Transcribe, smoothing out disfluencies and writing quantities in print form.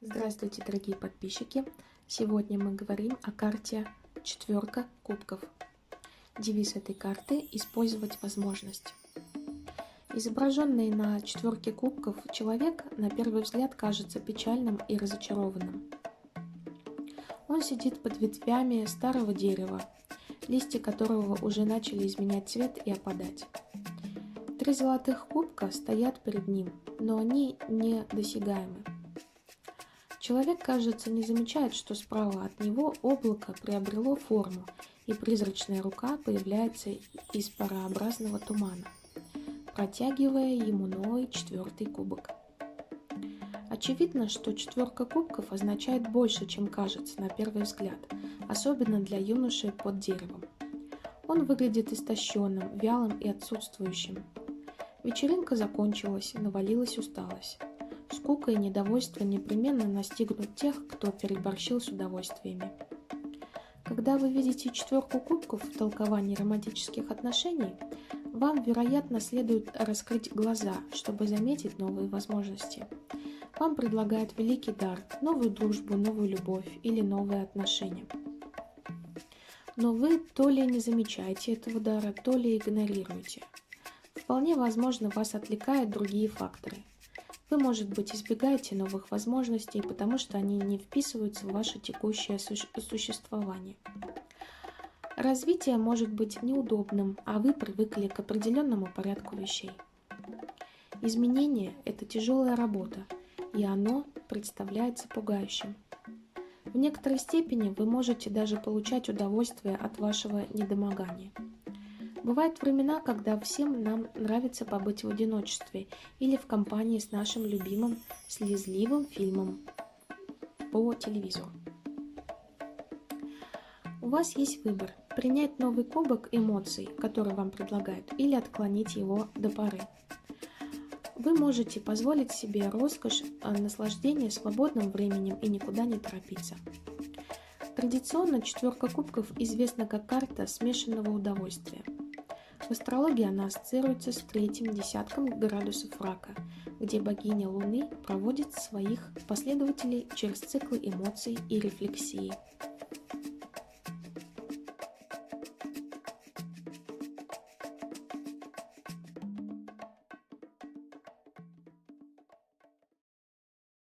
Здравствуйте, дорогие подписчики! Сегодня мы говорим о карте «Четверка кубков». Девиз этой карты – «Использовать возможность». Изображенный на четверке кубков человек на первый взгляд кажется печальным и разочарованным. Он сидит под ветвями старого дерева, листья которого уже начали изменять цвет и опадать. 3 золотых кубка стоят перед ним, но они недосягаемы. Человек, кажется, не замечает, что справа от него облако приобрело форму, и призрачная рука появляется из парообразного тумана, протягивая ему новый 4-й кубок. Очевидно, что 4 кубков означает больше, чем кажется на первый взгляд, особенно для юноши под деревом. Он выглядит истощенным, вялым и отсутствующим. Вечеринка закончилась, навалилась усталость. Скука и недовольство непременно настигнут тех, кто переборщил с удовольствиями. Когда вы видите 4 кубков в толковании романтических отношений, вам, вероятно, следует раскрыть глаза, чтобы заметить новые возможности. Вам предлагают великий дар, новую дружбу, новую любовь или новые отношения. Но вы то ли не замечаете этого дара, то ли игнорируете. Вполне возможно, вас отвлекают другие факторы. Вы, может быть, избегаете новых возможностей, потому что они не вписываются в ваше текущее существование. Развитие может быть неудобным, а вы привыкли к определенному порядку вещей. Изменение – это тяжелая работа, и оно представляется пугающим. В некоторой степени вы можете даже получать удовольствие от вашего недомогания. Бывают времена, когда всем нам нравится побыть в одиночестве или в компании с нашим любимым слезливым фильмом по телевизору. У вас есть выбор – принять новый кубок эмоций, который вам предлагают, или отклонить его до поры. Вы можете позволить себе роскошь наслаждения свободным временем и никуда не торопиться. Традиционно 4 кубков известна как карта смешанного удовольствия. В астрологии она ассоциируется с 3-м десятком градусов рака, где богиня Луны проводит своих последователей через циклы эмоций и рефлексии.